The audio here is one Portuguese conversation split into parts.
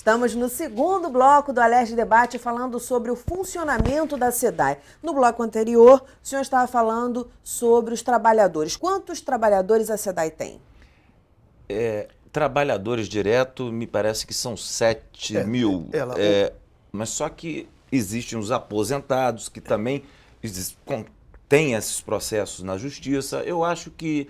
Estamos no segundo bloco do Alerj Debate falando sobre o funcionamento da SEDAI. No bloco anterior, o senhor estava falando sobre os trabalhadores. Quantos trabalhadores a SEDAI tem? Trabalhadores direto, me parece que são 7 mil. Mas só que existem os aposentados que também têm esses processos na justiça. Eu acho que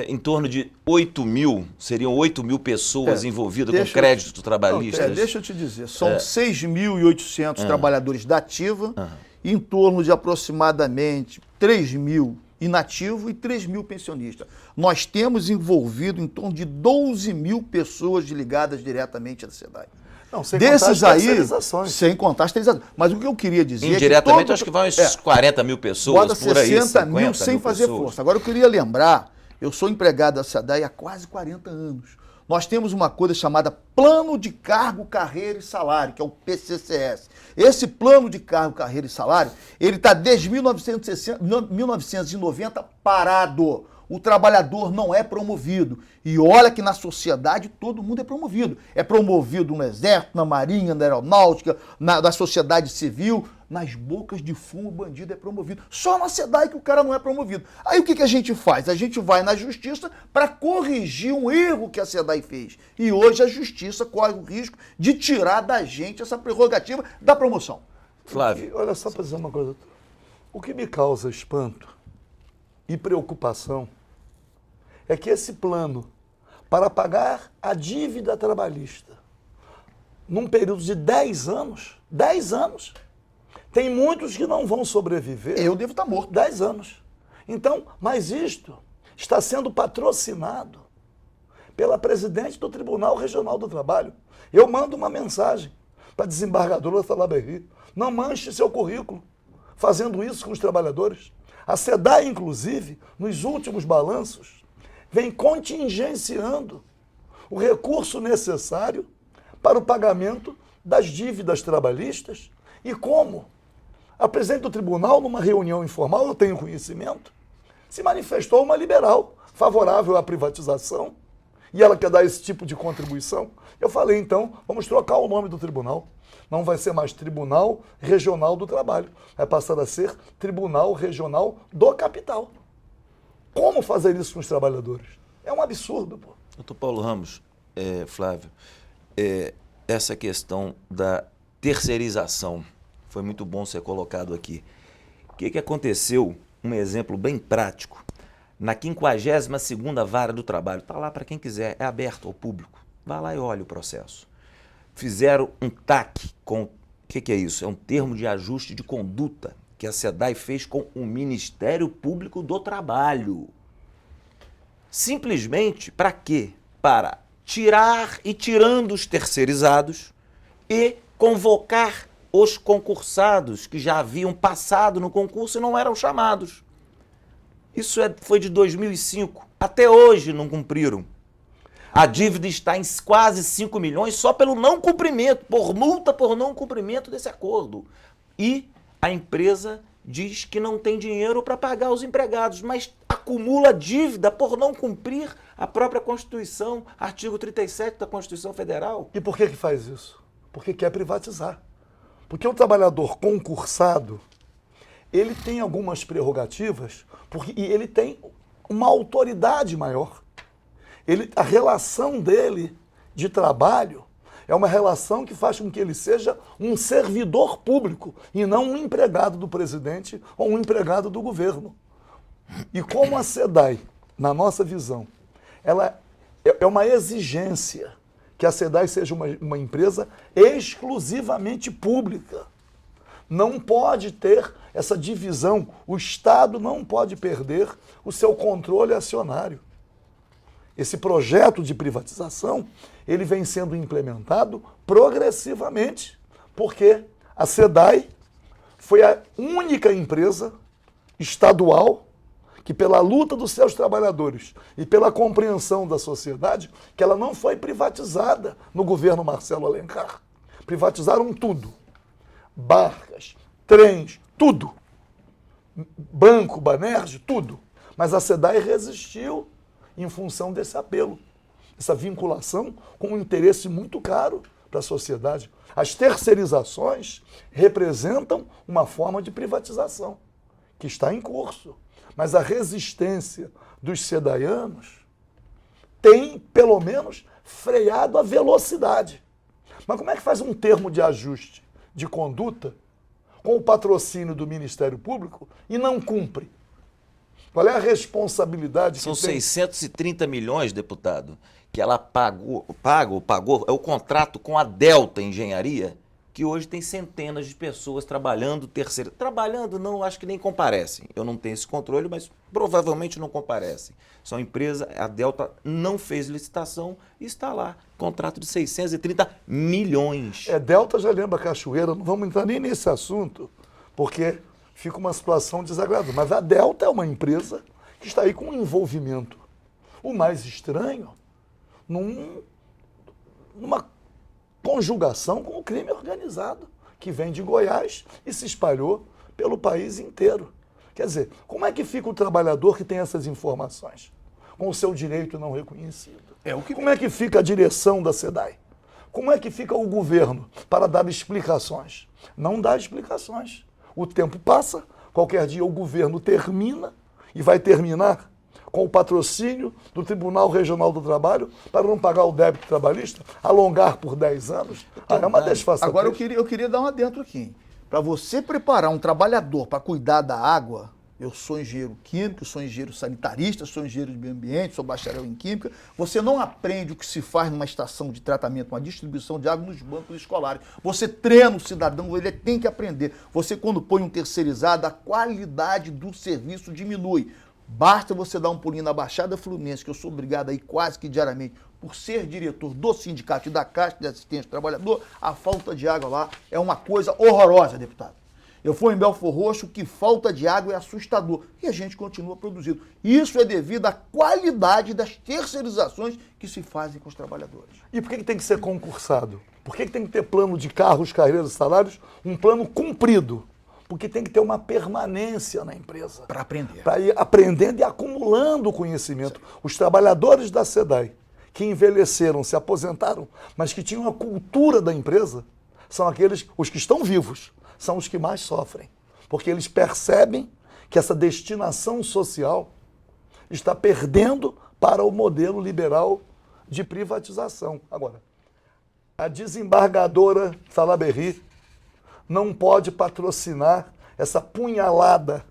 em torno de 8 mil, seriam 8 mil pessoas envolvidas com crédito trabalhista. Deixa eu te dizer, são 6.800 trabalhadores da ativa, em torno de aproximadamente 3 mil inativo e 3 mil pensionistas. Nós temos envolvido em torno de 12 mil pessoas ligadas diretamente à SEDAI. Não, sem desses contar as aí, terceirizações. sem contar as terceirizações. Mas o que eu queria dizer indiretamente, acho que vão esses 40 mil pessoas, por aí, 60 mil sem fazer força. Agora, eu queria lembrar, eu sou empregado da SEDAI há quase 40 anos. Nós temos uma coisa chamada Plano de Cargo, Carreira e Salário, que é o PCCS. Esse Plano de Cargo, Carreira e Salário, ele está desde 1990 parado. O trabalhador não é promovido. E olha que na sociedade todo mundo é promovido. É promovido no Exército, na Marinha, na Aeronáutica, na sociedade civil. Nas bocas de fumo, o bandido é promovido. Só na SEDAI que o cara não é promovido. Aí o que a gente faz? A gente vai na justiça para corrigir um erro que a SEDAI fez. E hoje a justiça corre o risco de tirar da gente essa prerrogativa da promoção. Flávio. Olha só para dizer uma coisa. O que me causa espanto e preocupação é que esse plano para pagar a dívida trabalhista num período de 10 anos, tem muitos que não vão sobreviver. Eu devo estar morto. 10 anos. Então, mas isto está sendo patrocinado pela presidente do Tribunal Regional do Trabalho. Eu mando uma mensagem para a desembargadora Salaberry. Não manche seu currículo fazendo isso com os trabalhadores. A SEDAI, inclusive, nos últimos balanços, vem contingenciando o recurso necessário para o pagamento das dívidas trabalhistas. E como? A presidente do tribunal, numa reunião informal, eu tenho conhecimento, se manifestou uma liberal, favorável à privatização, e ela quer dar esse tipo de contribuição. Eu falei, então, vamos trocar o nome do tribunal. Não vai ser mais Tribunal Regional do Trabalho, vai passar a ser Tribunal Regional do Capital. Como fazer isso com os trabalhadores? É um absurdo, pô. Doutor Paulo Ramos, Flávio, essa questão da terceirização, foi muito bom ser colocado aqui. O que aconteceu? Um exemplo bem prático. Na 52ª Vara do Trabalho, está lá para quem quiser, é aberto ao público. Vá lá e olha o processo. Fizeram um TAC com... O que é isso? É um termo de ajuste de conduta que a SEDAI fez com o Ministério Público do Trabalho. Simplesmente, para quê? Para tirar e tirando os terceirizados e convocar os concursados que já haviam passado no concurso e não eram chamados. Isso foi de 2005. Até hoje não cumpriram. A dívida está em quase 5 milhões só pelo não cumprimento, por multa por não cumprimento desse acordo. E a empresa diz que não tem dinheiro para pagar os empregados, mas acumula dívida por não cumprir a própria Constituição, artigo 37 da Constituição Federal. E por que faz isso? Porque quer privatizar. Porque o trabalhador concursado, ele tem algumas prerrogativas e ele tem uma autoridade maior. A relação dele de trabalho é uma relação que faz com que ele seja um servidor público e não um empregado do presidente ou um empregado do governo. E como a SEDAI, na nossa visão, ela é uma exigência que a SEDAI seja uma empresa exclusivamente pública. Não pode ter essa divisão. O Estado não pode perder o seu controle acionário. Esse projeto de privatização, ele vem sendo implementado progressivamente, porque a SEDAI foi a única empresa estadual que, pela luta dos seus trabalhadores e pela compreensão da sociedade, que ela não foi privatizada no governo Marcelo Alencar. Privatizaram tudo. Barcas, trens, tudo. Banco, Banerj, tudo. Mas a SEDAI resistiu em função desse apelo, essa vinculação com um interesse muito caro para a sociedade. As terceirizações representam uma forma de privatização que está em curso. Mas a resistência dos sedaianos tem, pelo menos, freado a velocidade. Mas como é que faz um termo de ajuste de conduta com o patrocínio do Ministério Público e não cumpre? Qual é a responsabilidade São que tem? 630 milhões, deputado, que ela pagou, é o contrato com a Delta Engenharia, que hoje tem centenas de pessoas trabalhando Trabalhando não, acho que nem comparecem. Eu não tenho esse controle, mas provavelmente não comparecem. São empresas, a Delta não fez licitação e está lá, contrato de 630 milhões. Delta já lembra Cachoeira, não vamos entrar nem nesse assunto, porque fica uma situação desagradável. Mas a Delta é uma empresa que está aí com um envolvimento. O mais estranho, numa conjugação com o crime organizado, que vem de Goiás e se espalhou pelo país inteiro. Quer dizer, como é que fica o trabalhador que tem essas informações, com o seu direito não reconhecido? Como é que fica a direção da SEDAI? Como é que fica o governo para dar explicações? Não dá explicações. O tempo passa, qualquer dia o governo termina e vai terminar com o patrocínio do Tribunal Regional do Trabalho para não pagar o débito trabalhista, alongar por 10 anos. É uma desfaçatez. Agora eu queria dar um adentro aqui. Para você preparar um trabalhador para cuidar da água, eu sou engenheiro químico, sou engenheiro sanitarista, sou engenheiro de meio ambiente, sou bacharel em química. Você não aprende o que se faz numa estação de tratamento, uma distribuição de água nos bancos escolares. Você treina o cidadão, ele tem que aprender. Você, quando põe um terceirizado, a qualidade do serviço diminui. Basta você dar um pulinho na Baixada Fluminense, que eu sou obrigado aí quase que diariamente, por ser diretor do sindicato e da Caixa de Assistência do Trabalhador, a falta de água lá é uma coisa horrorosa, deputado. Eu fui em Belfor Roxo, que falta de água é assustador. E a gente continua produzindo. Isso é devido à qualidade das terceirizações que se fazem com os trabalhadores. E por que tem que ser concursado? Por que tem que ter plano de cargos, carreiras e salários? Um plano cumprido. Porque tem que ter uma permanência na empresa. Para aprender. Para ir aprendendo e acumulando conhecimento. Os trabalhadores da SEDAI, que envelheceram, se aposentaram, mas que tinham a cultura da empresa, são aqueles, os que estão vivos, são os que mais sofrem. Porque eles percebem que essa destinação social está perdendo para o modelo liberal de privatização. Agora, a desembargadora Salaberry não pode patrocinar essa punhalada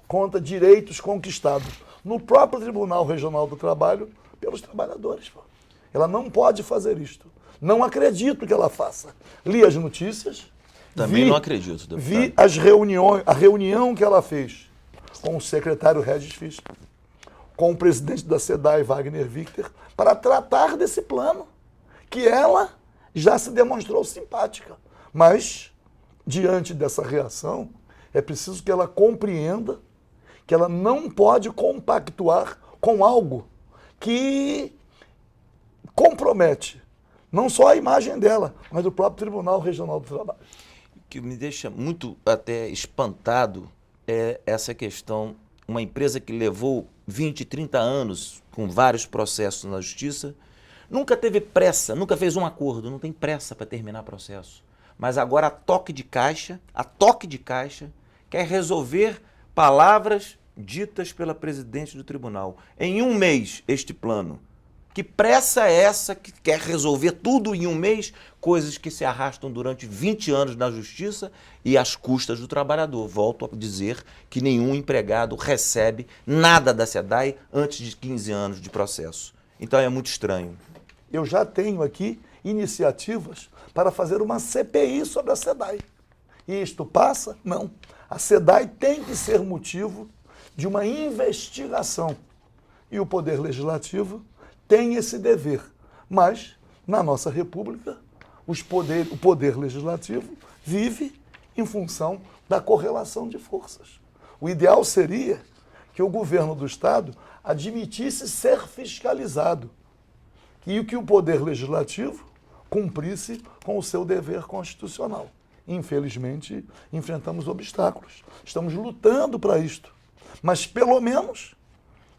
contra direitos conquistados no próprio Tribunal Regional do Trabalho pelos trabalhadores. Ela não pode fazer isto. Não acredito que ela faça. Li as notícias. Também não acredito, deputado. Vi a reunião que ela fez com o secretário Regis Fischer, com o presidente da SEDAI, Wagner Victor, para tratar desse plano, que ela já se demonstrou simpática. Mas, diante dessa reação, é preciso que ela compreenda que ela não pode compactuar com algo que compromete não só a imagem dela, mas do próprio Tribunal Regional do Trabalho. O que me deixa muito até espantado é essa questão, uma empresa que levou 20, 30 anos com vários processos na justiça, nunca teve pressa, nunca fez um acordo, não tem pressa para terminar o processo. Mas agora a toque de caixa, quer resolver palavras ditas pela presidente do tribunal. Em um mês, este plano. Que pressa é essa que quer resolver tudo em um mês? Coisas que se arrastam durante 20 anos na justiça e às custas do trabalhador. Volto a dizer que nenhum empregado recebe nada da SEDAI antes de 15 anos de processo. Então é muito estranho. Eu já tenho aqui iniciativas para fazer uma CPI sobre a SEDAI. E isto passa? Não. A SEDAI tem que ser motivo de uma investigação. E o Poder Legislativo tem esse dever. Mas, na nossa República, o Poder Legislativo vive em função da correlação de forças. O ideal seria que o governo do Estado admitisse ser fiscalizado e que o Poder Legislativo cumprisse com o seu dever constitucional. Infelizmente, enfrentamos obstáculos. Estamos lutando para isto. Mas, pelo menos,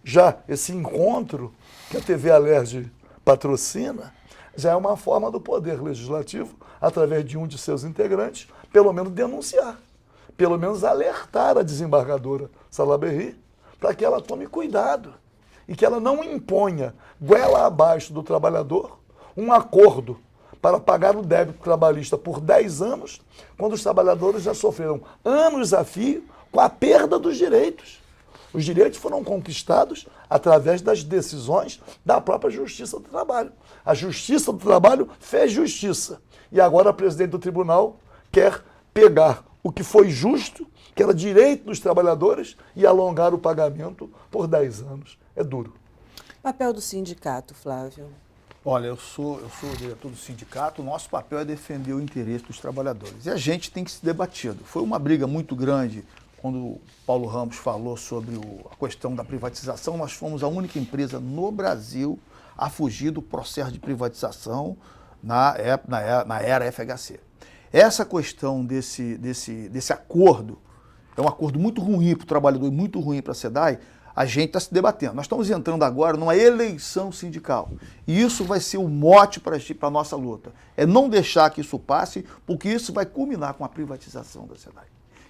já esse encontro que a TV Alerj patrocina já é uma forma do Poder Legislativo, através de um de seus integrantes, pelo menos denunciar, pelo menos alertar a desembargadora Salaberry para que ela tome cuidado e que ela não imponha, goela abaixo do trabalhador, um acordo para pagar o débito trabalhista por 10 anos, quando os trabalhadores já sofreram anos a fio com a perda dos direitos. Os direitos foram conquistados através das decisões da própria Justiça do Trabalho. A Justiça do Trabalho fez justiça. E agora a presidente do tribunal quer pegar o que foi justo, que era direito dos trabalhadores, e alongar o pagamento por 10 anos. É duro. Papel do sindicato, Flávio. Olha, eu sou diretor do sindicato, o nosso papel é defender o interesse dos trabalhadores. E a gente tem que se debatido. Foi uma briga muito grande quando o Paulo Ramos falou sobre a questão da privatização. Nós fomos a única empresa no Brasil a fugir do processo de privatização na era FHC. Essa questão desse acordo é um acordo muito ruim para o trabalhador e muito ruim para a SEDAI. A gente está se debatendo. Nós estamos entrando agora numa eleição sindical. E isso vai ser o mote para a nossa luta. É não deixar que isso passe, porque isso vai culminar com a privatização da SEDAI.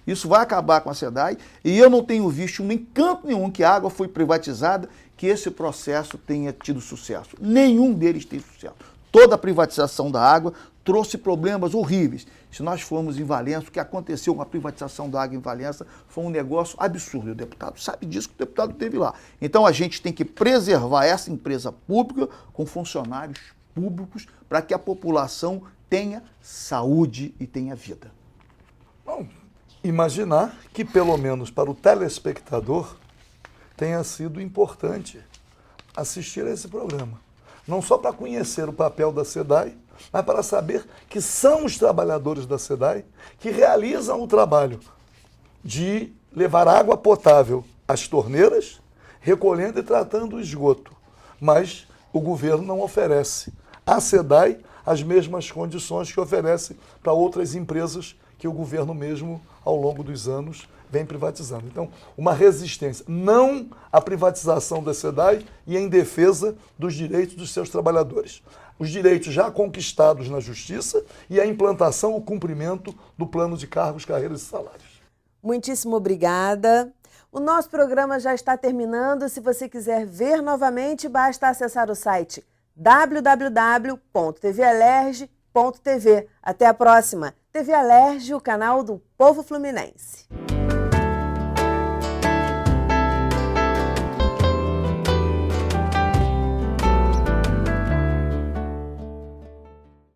Isso vai acabar com a SEDAI e eu não tenho visto em canto nenhum que a água foi privatizada, que esse processo tenha tido sucesso. Nenhum deles tem sucesso. Toda a privatização da água trouxe problemas horríveis. Se nós formos em Valença, o que aconteceu com a privatização da água em Valença foi um negócio absurdo. O deputado sabe disso, que o deputado esteve lá. Então a gente tem que preservar essa empresa pública com funcionários públicos para que a população tenha saúde e tenha vida. Bom, imaginar que pelo menos para o telespectador tenha sido importante assistir a esse programa. Não só para conhecer o papel da SEDAI, mas para saber que são os trabalhadores da SEDAI que realizam o trabalho de levar água potável às torneiras, recolhendo e tratando o esgoto. Mas o governo não oferece à SEDAI as mesmas condições que oferece para outras empresas que o governo mesmo, ao longo dos anos, vem privatizando. Então, uma resistência, não à privatização da SEDAI e em defesa dos direitos dos seus trabalhadores. Os direitos já conquistados na Justiça e a implantação, o cumprimento do plano de cargos, carreiras e salários. Muitíssimo obrigada. O nosso programa já está terminando. Se você quiser ver novamente, basta acessar o site www.tvalerj.tv. Até a próxima. TV Alerj, o canal do povo fluminense.